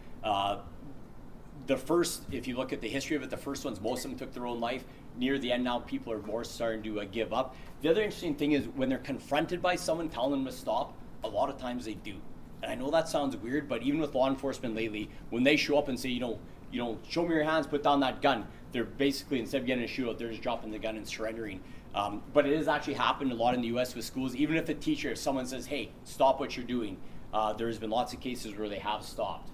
The first, if you look at the history of it, the first ones, most of them took their own life. Near the end now, people are more starting to give up. The other interesting thing is when they're confronted by someone telling them to stop, a lot of times they do. And I know that sounds weird, but even with law enforcement lately, when they show up and say, show me your hands, put down that gun, they're basically, instead of getting a shootout, they're just dropping the gun and surrendering. But it has actually happened a lot in the U.S. with schools. Even if if someone says, hey, stop what you're doing, there's been lots of cases where they have stopped.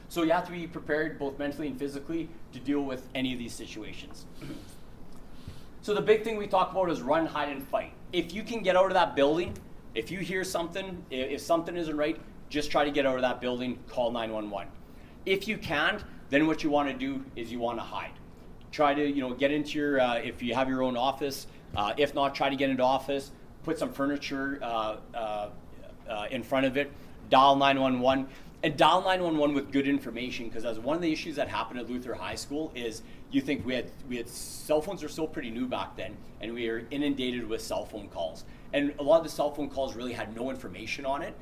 So you have to be prepared both mentally and physically to deal with any of these situations. So the big thing we talk about is run, hide, and fight. If you can get out of that building, if you hear something, if something isn't right, just try to get out of that building, call 911. If you can't, then what you want to do is you want to hide. Try to get into your, if you have your own office, if not, try to get into office, put some furniture in front of it, dial 911. And dial 911 with good information, because as one of the issues that happened at Luther High School is you think we had cell phones were still pretty new back then, and we were inundated with cell phone calls. And a lot of the cell phone calls really had no information on it.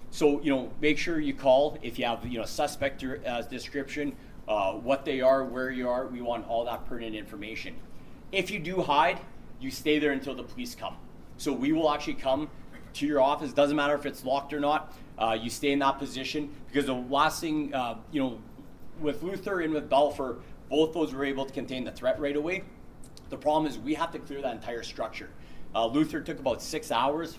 So make sure you call if you have suspect description, what they are, where you are. We want all that pertinent information. If you do hide, you stay there until the police come. So we will actually come to your office. Doesn't matter if it's locked or not. You stay in that position, because the last thing, with Luther and with Balfour, both those were able to contain the threat right away. The problem is we have to clear that entire structure. Luther took about 6 hours,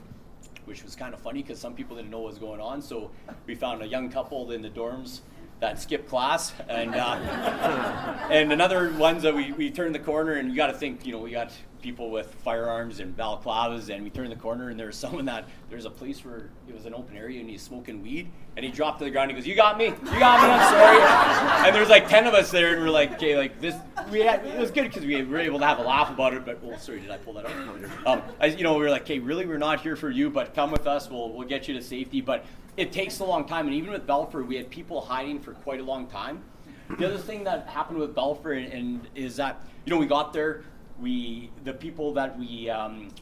which was kind of funny because some people didn't know what was going on. So we found a young couple in the dorms that skipped class, and and another ones that we turned the corner, and you got to think, we got people with firearms and balaclavas, and we turned the corner, and there's a place where it was an open area, and he's smoking weed, and he dropped to the ground. He goes, "You got me, I'm sorry." And there's like 10 of us there, and we're like, okay, like this. It was good because we were able to have a laugh about it. But sorry, did I pull that out? We were like, okay, really, we're not here for you, but come with us. We'll get you to safety. But it takes a long time, and even with Balfour, we had people hiding for quite a long time. The other thing that happened with Balfour and is that we got there. The people that we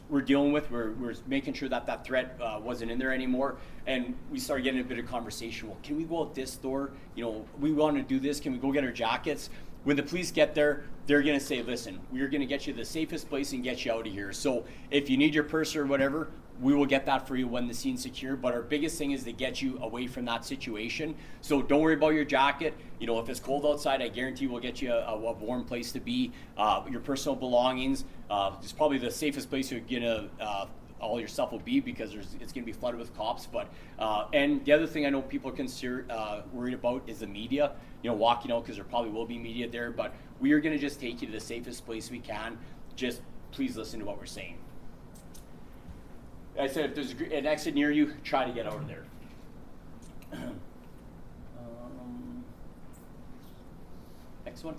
were dealing with were making sure that threat wasn't in there anymore, and we started getting a bit of conversation. Well, can we go out this door? We want to do this. Can we go get our jackets? When the police get there, they're going to say, listen, we're going to get you to the safest place and get you out of here. So if you need your purse or whatever, we will get that for you when the scene's secure. But our biggest thing is to get you away from that situation. So don't worry about your jacket. If it's cold outside, I guarantee we'll get you a warm place to be. Your personal belongings. It's probably the safest place you're going to all your stuff will be, because it's going to be flooded with cops. But and the other thing I know people are worried about is the media. Walking out, because there probably will be media there. But we are going to just take you to the safest place we can. Just please listen to what we're saying. I said if there's an exit near you, try to get out of there. Next one.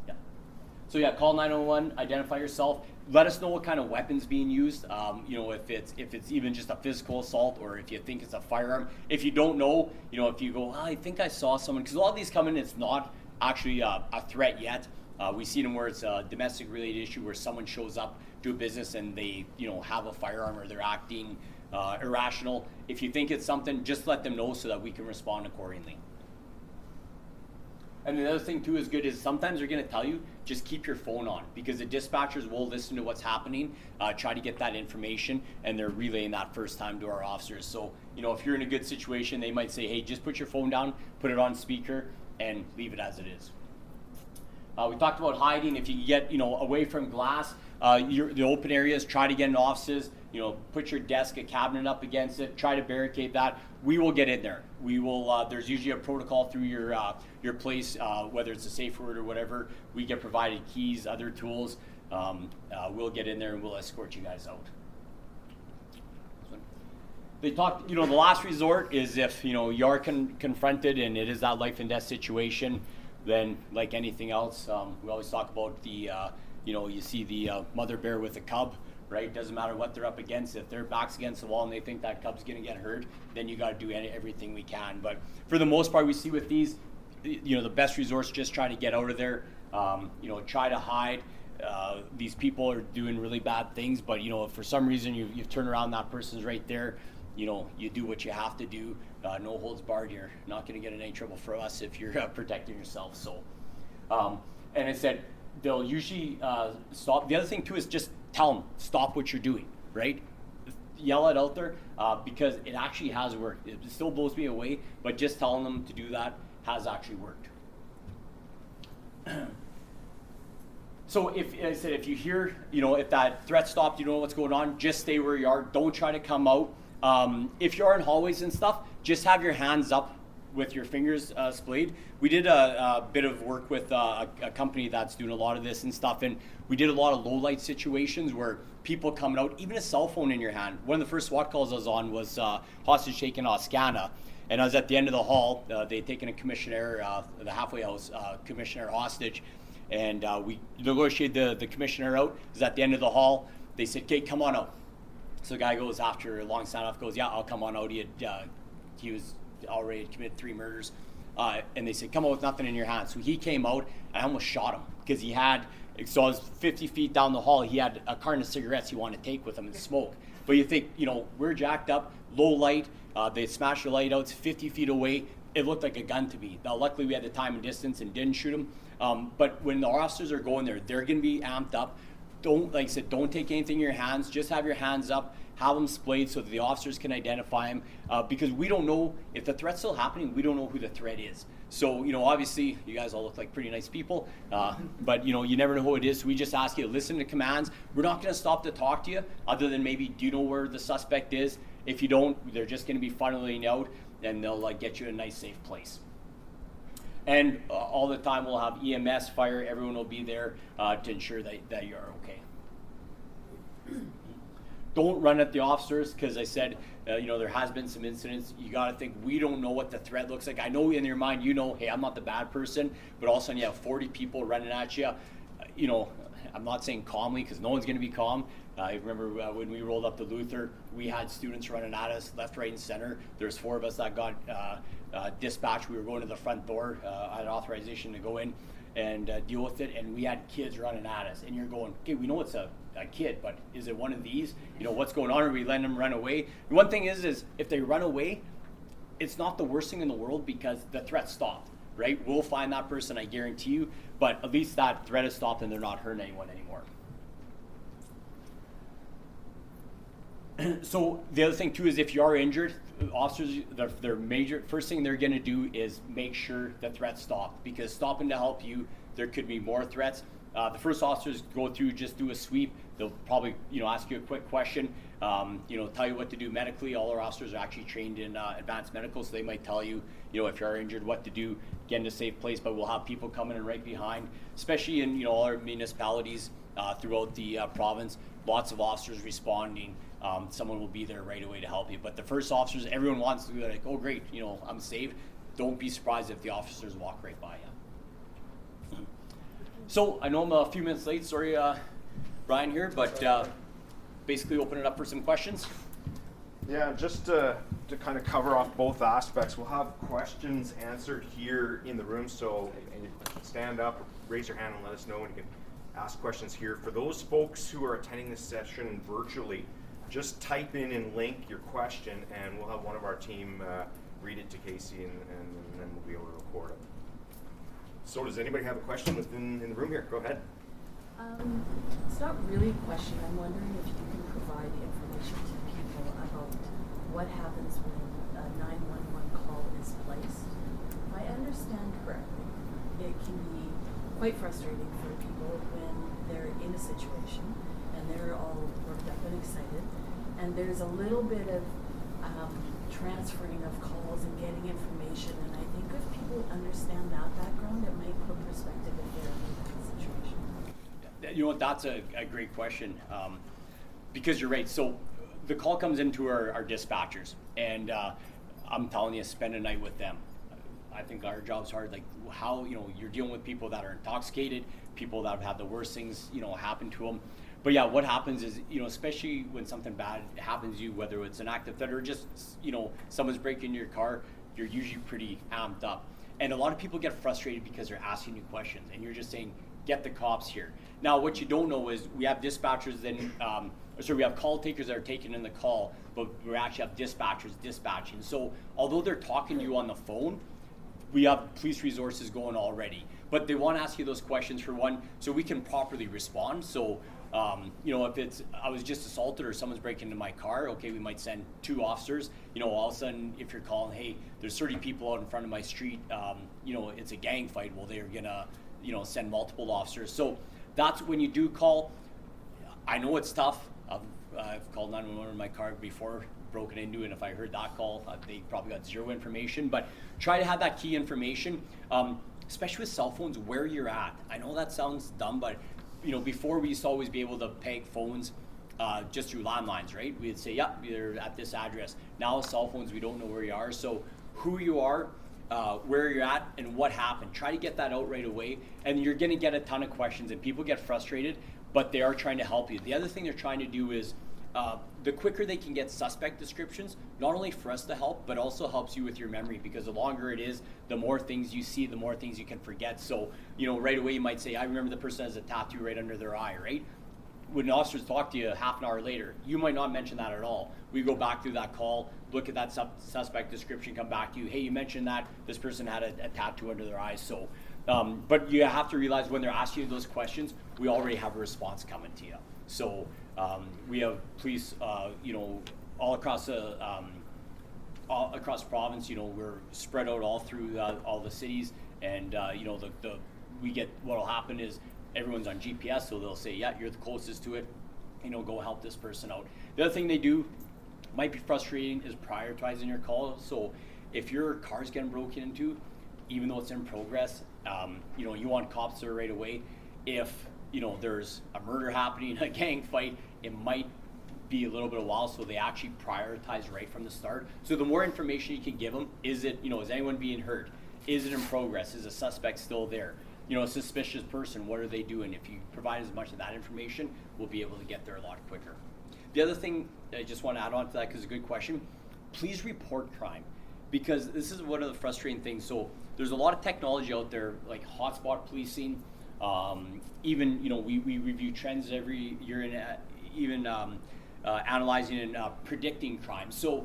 Yeah. So yeah, call 911, identify yourself. Let us know what kind of weapons being used. You know, if it's even just a physical assault, or if you think it's a firearm. If you don't know, you know, if you go, I think I saw someone, because a lot of these come in, it's not actually a threat yet. We've seen them where it's a domestic related issue where someone shows up to a business and they, you know, have a firearm or they're acting irrational. If you think it's something, just let them know so that we can respond accordingly. And the other thing too is good is sometimes they're going to tell you, just keep your phone on, because the dispatchers will listen to what's happening, try to get that information, and they're relaying that first time to our officers. So, you know, if you're in a good situation, they might say, hey, just put your phone down, put it on speaker, and leave it as it is. We talked about hiding. If you get, you know, away from glass, the open areas, try to get in offices, you know, put your desk, a cabinet up against it, try to barricade that. We will get in there. We will, there's usually a protocol through your place, whether it's a safe word or whatever. We get provided keys, other tools. We'll get in there and we'll escort you guys out. They talk, you know, the last resort is if, you know, you are confronted and it is that life and death situation, then like anything else, we always talk about the, you know, you see the mother bear with a cub, right? Doesn't matter what they're up against. If their back's against the wall and they think that cub's going to get hurt, then you got to do everything we can. But for the most part, we see with these, you know, the best resorts, just try to get out of there, you know, try to hide. These people are doing really bad things, but, you know, if for some reason you've turned around, that person's right there, you know, you do what you have to do. No holds barred. You're not going to get in any trouble for us if you're protecting yourself. So, and I said, they'll usually stop. The other thing too is just tell them, stop what you're doing, right? Yell it out there, because it actually has worked. It still blows me away, but just telling them to do that has actually worked. So if you hear, you know, if that threat stopped, you know what's going on, just stay where you are. Don't try to come out. If you're in hallways and stuff, just have your hands up with your fingers splayed. We did a bit of work with a company that's doing a lot of this and stuff, and we did a lot of low light situations where people coming out, even a cell phone in your hand. One of the first SWAT calls I was on was hostage taken Oscana, and I was at the end of the hall. They'd taken a commissioner, the halfway house commissioner hostage, and we negotiated the commissioner out. It was at the end of the hall. They said, "Okay, come on out." So the guy goes, after a long standoff, goes, "Yeah, I'll come on out." He was already had committed 3 murders. And they said, "Come out with nothing in your hand." So he came out, and I almost shot him because he had, so I was 50 feet down the hall, he had a carton of cigarettes he wanted to take with him and smoke. But you think, you know, we're jacked up, low light, they smashed the light out, it's 50 feet away. It looked like a gun to me. Now, luckily we had the time and distance and didn't shoot him. But when the officers are going there, they're going to be amped up. Don't, like I said, don't take anything in your hands. Just have your hands up, have them splayed so that the officers can identify them. Because we don't know, if the threat's still happening, we don't know who the threat is. So, you know, obviously, you guys all look like pretty nice people, but, you know, you never know who it is. So we just ask you to listen to commands. We're not going to stop to talk to you, other than maybe, do you know where the suspect is? If you don't, they're just going to be funneling out, and they'll get you in a nice, safe place. And all the time we'll have EMS, fire, everyone will be there to ensure that you're okay. Don't run at the officers, because I said, you know, there has been some incidents. You got to think, we don't know what the threat looks like. I know in your mind, you know, hey, I'm not the bad person, but all of a sudden you have 40 people running at you. You know, I'm not saying calmly, because no one's going to be calm. I remember when we rolled up to Luther, we had students running at us left, right, and center. There's 4 of us that got dispatched. We were going to the front door. I had authorization to go in and deal with it, and we had kids running at us. And you're going, okay, we know it's a kid, but is it one of these? You know, what's going on? Are we letting them run away? And one thing is if they run away, it's not the worst thing in the world, because the threat stopped, right? We'll find that person, I guarantee you, but at least that threat has stopped and they're not hurting anyone anymore. So the other thing too is, if you are injured, officers, their major first thing they're going to do is make sure the threat stopped, because stopping to help you, there could be more threats. The first officers go through, just do a sweep. They'll probably, you know, ask you a quick question, you know, tell you what to do medically. All our officers are actually trained in advanced medical, so they might tell you, you know, if you are injured, what to do, get in a safe place. But we'll have people coming in right behind, especially in, you know, all our municipalities. throughout the province. Lots of officers responding. Someone will be there right away to help you. But the first officers, everyone wants to be like, oh great, I'm safe. Don't be surprised if the officers walk right by you. So I know I'm a few minutes late. Sorry, Brian here, but basically open it up for some questions. Yeah, just to kind of cover off both aspects, we'll have questions answered here in the room, so stand up, raise your hand and let us know, and you can ask questions here. For those folks who are attending this session virtually, just type in link your question, and we'll have one of our team read it to Casey, and then we'll be able to record it. So does anybody have a question in the room here? Go ahead. It's not really a question. I'm wondering if you can provide information to people about what happens when a 911 call is placed. If I understand correctly, it can be quite frustrating for people when they're in a situation and they're all worked up and excited, and there's a little bit of transferring of calls and getting information, and I think if people understand that background, it might put perspective if they're in that situation. You know what, that's a great question, because you're right. So the call comes into our dispatchers, and I'm telling you, spend a night with them. I think our job's hard. Like how, you're dealing with people that are intoxicated, people that have had the worst things, happen to them. But yeah, what happens is, especially when something bad happens to you, whether it's an act of theft or just, someone's breaking your car, you're usually pretty amped up. And a lot of people get frustrated because they're asking you questions, and you're just saying, get the cops here. Now, what you don't know is we have dispatchers then, we have call takers that are taking in the call, but we actually have dispatchers dispatching. So although they're talking to you on the phone, we have police resources going already. But they want to ask you those questions for one, so we can properly respond. So, if it's, I was just assaulted or someone's breaking into my car, okay, we might send 2 officers. All of a sudden, if you're calling, hey, there's 30 people out in front of my street, it's a gang fight, well, they're gonna, send multiple officers. So that's when you do call. I know it's tough. I've called 911 in my car before, broken into, and if I heard that call, they probably got 0 information. But try to have that key information, especially with cell phones, where you're at. I know that sounds dumb, but before we used to always be able to peg phones just through landlines, right? We'd say, yeah, you're at this address. Now with cell phones, we don't know where you are. So who you are, where you're at, and what happened. Try to get that out right away, and you're gonna get a ton of questions, and people get frustrated, but they are trying to help you. The other thing they're trying to do is, the quicker they can get suspect descriptions, not only for us to help, but also helps you with your memory, because the longer it is, the more things you see, the more things you can forget. So, right away you might say, I remember the person has a tattoo right under their eye, right? When officers talk to you half an hour later, you might not mention that at all. We go back through that call, look at that suspect description, come back to you, hey, you mentioned that this person had a tattoo under their eyes. So, but you have to realize when they're asking you those questions, we already have a response coming to you. So we have police, all across the province. We're spread out all through all the cities, and we get, what'll happen is everyone's on GPS, so they'll say, yeah, you're the closest to it. Go help this person out. The other thing they do might be frustrating is prioritizing your call. So if your car's getting broken into, even though it's in progress, you want cops there right away. If there's a murder happening, a gang fight, it might be a little bit of a while, so they actually prioritize right from the start. So the more information you can give them, is anyone being hurt? Is it in progress? Is a suspect still there? A suspicious person, what are they doing? If you provide as much of that information, we'll be able to get there a lot quicker. The other thing I just want to add on to that, because it's a good question, please report crime, because this is one of the frustrating things. So there's a lot of technology out there, like hotspot policing. Even we review trends every year, and analyzing and predicting crime. So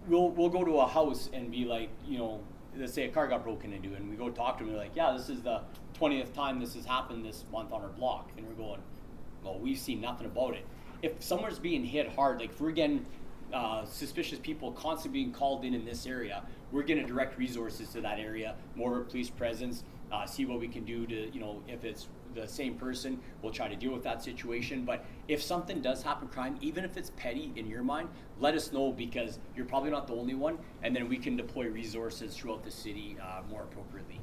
we'll go to a house and be like, let's say a car got broken into, and we go talk to them. They're like, yeah, this is the 20th time this has happened this month on our block, and we're going, well, we've seen nothing about it. If someone's being hit hard, like if we're getting suspicious people constantly being called in this area, we're going to direct resources to that area, more police presence, see what we can do to, if it's the same person, we'll try to deal with that situation. But if something does happen, crime, even if it's petty in your mind, let us know, because you're probably not the only one, and then we can deploy resources throughout the city more appropriately.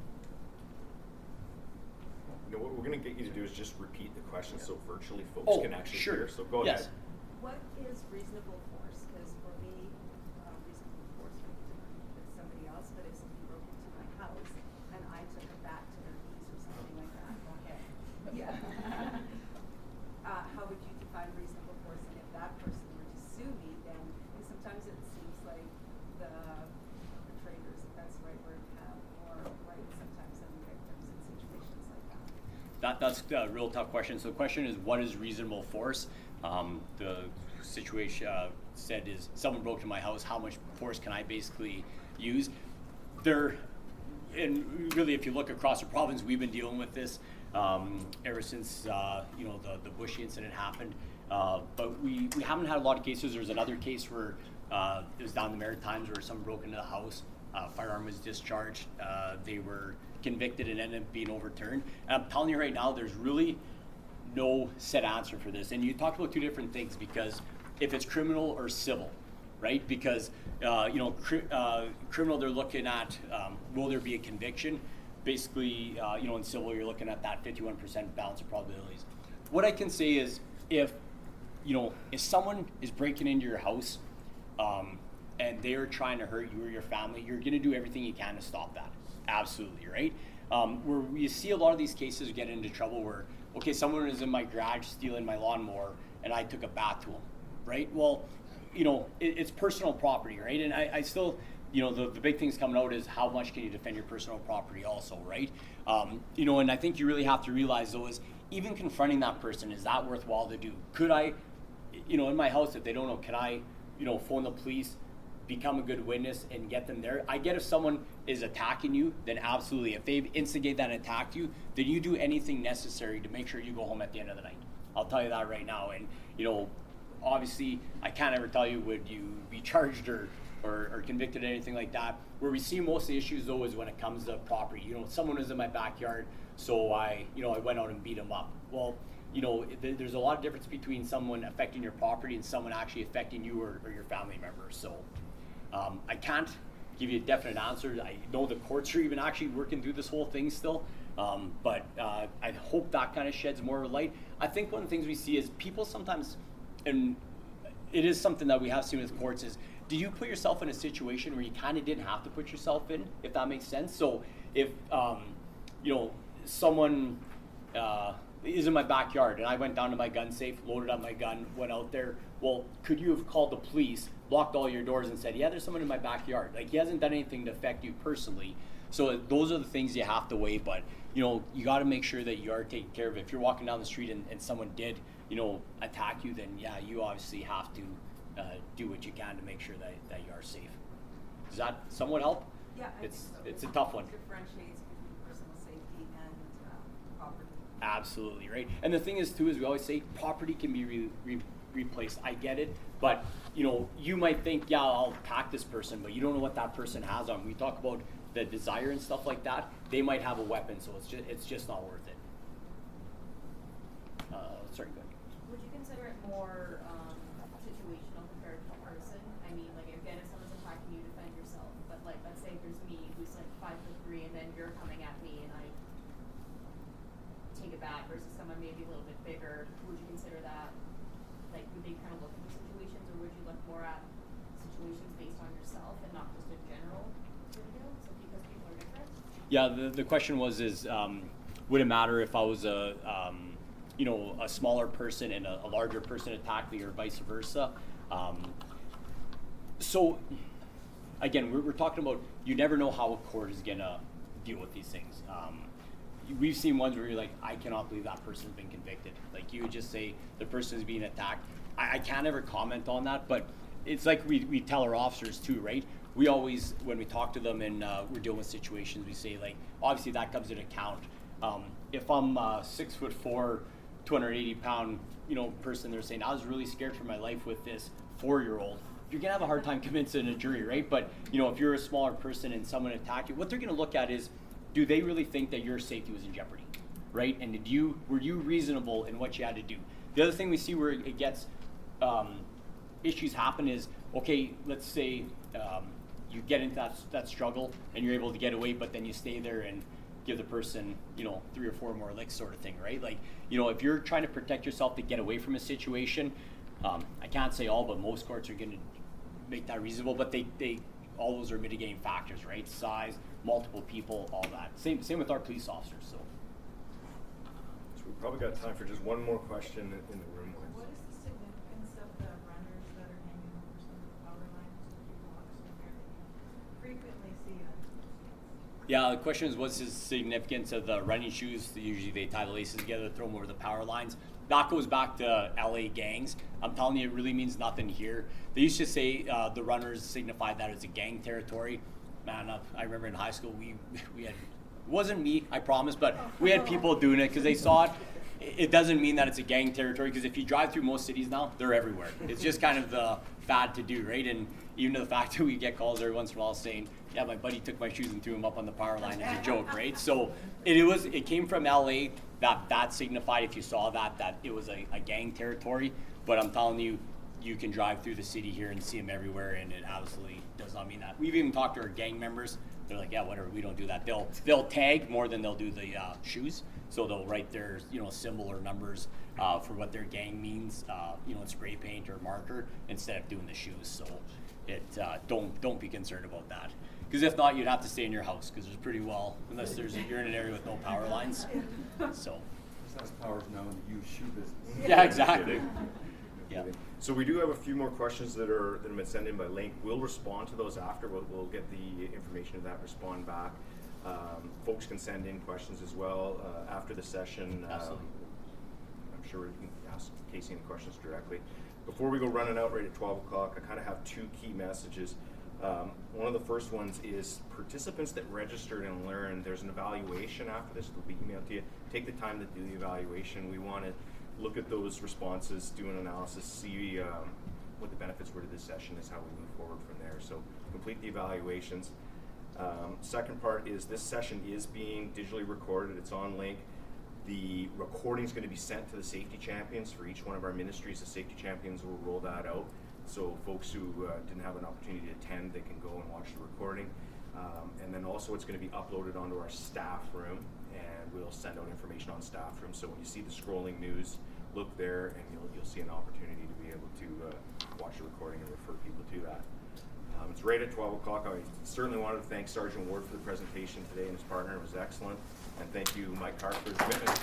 No, what we're going to get you to do is just repeat the question so virtually folks Oh, can actually sure. hear. So go Yes. ahead. What is reasonable force? Because for me, reasonable force would be different with somebody else, but if somebody broke into my house and I took a bat to their knees or something like that, okay. Yeah. How would you define reasonable force? And if that person were to sue me, then because sometimes it seems like the perpetrators, if that's the right word, have more rights sometimes than the victims in situations like that. That's a real tough question. So the question is, what is reasonable force? The situation said is, someone broke into my house, how much force can I basically use? And really, if you look across the province, we've been dealing with this ever since the Bushy incident happened. But we haven't had a lot of cases. There's another case where it was down in the Maritimes where someone broke into the house, firearm was discharged, they were convicted and ended up being overturned. And I'm telling you right now, there's really no set answer for this. And you talked about two different things, because if it's criminal or civil, right? Because criminal, they're looking at will there be a conviction? Basically, in civil, you're looking at that 51% balance of probabilities. What I can say is, if someone is breaking into your house and they're trying to hurt you or your family, you're going to do everything you can to stop that. Absolutely, right? Where you see a lot of these cases get into trouble where, okay, someone is in my garage stealing my lawnmower and I took a bat to them, right? Well, it's personal property, right? And I still, the big things coming out is how much can you defend your personal property also, right? And I think you really have to realize, though, is even confronting that person, is that worthwhile to do? Could I, in my house, if they don't know, can I, phone the police, become a good witness and get them there? I get if someone is attacking you, then absolutely. If they've instigated that and attacked you, then you do anything necessary to make sure you go home at the end of the night. I'll tell you that right now. And, obviously, I can't ever tell you would you be charged or convicted or anything like that. Where we see most of the issues, though, is when it comes to property. Someone was in my backyard, so I went out and beat him up. Well, there's a lot of difference between someone affecting your property and someone actually affecting you or your family members. So I can't give you a definite answer. I know the courts are even actually working through this whole thing still, but I hope that kind of sheds more light. I think one of the things we see is people sometimes, and it is something that we have seen with courts, is do you put yourself in a situation where you kind of didn't have to put yourself in, if that makes sense? So if someone is in my backyard and I went down to my gun safe, loaded up my gun, went out there, well, could you have called the police, locked all your doors and said, yeah, there's someone in my backyard? Like, he hasn't done anything to affect you personally. So those are the things you have to weigh, but you got to make sure that you are taken care of. If you're walking down the street and someone did attack you, then yeah, you obviously have to do what you can to make sure that you are safe. Does that somewhat help? Yeah, I think It's so. a tough one. Differentiates between personal safety and property. Absolutely, right? And the thing is, too, is we always say property can be replaced. I get it, but you might think, yeah, I'll attack this person, but you don't know what that person has on. We talk about the desire and stuff like that. They might have a weapon, so it's just not worth it. Sorry, go ahead. Would you consider it more situational compared to person? I mean, like, again, if someone's attacking you, defend yourself. But like, let's say there's me, who's like 5'3", and then you're coming at me, and I take a bat versus someone maybe a little bit bigger. Would you consider that, like, would they kind of look at the situations, or would you look more at situations based on yourself and not just a general video? So because people are different. Yeah, the question was would it matter if I was a smaller person and a larger person attacked me, or vice versa? So again, we're talking about, you never know how a court is gonna deal with these things. We've seen ones where you're like, I cannot believe that person's been convicted. Like, you would just say the person is being attacked. I can't ever comment on that, but it's like we tell our officers too, right? We always, when we talk to them and we're dealing with situations, we say, like, obviously that comes into account. If I'm 6'4", 280-pound, person, they're saying, I was really scared for my life with this 4-year-old. You're gonna have a hard time convincing a jury, right? But if you're a smaller person and someone attacked you, what they're gonna look at is, do they really think that your safety was in jeopardy, right? And were you reasonable in what you had to do? The other thing we see where it gets issues happen is, okay, let's say you get into that struggle and you're able to get away, but then you stay there and give the person, 3 or 4 more licks sort of thing, right? Like, if you're trying to protect yourself to get away from a situation, I can't say all, but most courts are going to make that reasonable, but they all those are mitigating factors, right? Size, multiple people, all that. Same with our police officers, so. So we probably got time for just one more question in the room. What is the significance of the runners that are hanging over some of the power lines and people obviously frequently see them? Yeah, the question is, what's the significance of the running shoes? Usually they tie the laces together, throw them over the power lines. That goes back to LA gangs. I'm telling you, it really means nothing here. They used to say the runners signified that as a gang territory. Man, I remember in high school we had, it wasn't me, I promise, but we had people doing it because they saw it. It doesn't mean that it's a gang territory, because if you drive through most cities now, they're everywhere. It's just kind of the fad to do, right? And even to the fact that we get calls every once in a while saying, yeah, my buddy took my shoes and threw them up on the power line as a joke, right? So it came from LA, that signified, if you saw that it was a gang territory. But I'm telling you, you can drive through the city here and see them everywhere, and it absolutely does not mean that. We've even talked to our gang members. They're like, yeah, whatever, we don't do that. They'll tag more than they'll do the shoes. So they'll write their symbol or numbers for what their gang means, in spray paint or marker, instead of doing the shoes. So don't be concerned about that. Because if not, you'd have to stay in your house, because there's pretty well, unless you're in an area with no power lines. So. That's powers now in the used shoe business. Yeah, exactly. Yeah. So we do have a few more questions that have been sent in by link. We'll respond to those after. We'll get the information of that, respond back. Folks can send in questions as well after the session. Absolutely. I'm sure we can ask Casey any questions directly. Before we go running out right at 12 o'clock, I kind of have 2 key messages. One of the first ones is participants that registered and learned, there's an evaluation after this that will be emailed to you. Take the time to do the evaluation. We want to look at those responses, do an analysis, see what the benefits were to this session, is how we move forward from there. So complete the evaluations. Second part is this session is being digitally recorded. It's on link. The recording is going to be sent to the safety champions for each one of our ministries. The safety champions will roll that out. So folks who didn't have an opportunity to attend, they can go and watch the recording. And then also it's going to be uploaded onto our staff room, and we'll send out information on staff room. So when you see the scrolling news, look there, and you'll see an opportunity to be able to watch the recording and refer people to that. It's right at 12 o'clock. I certainly wanted to thank Sergeant Ward for the presentation today and his partner. It was excellent. And thank you, Mike Hart, for his commitment.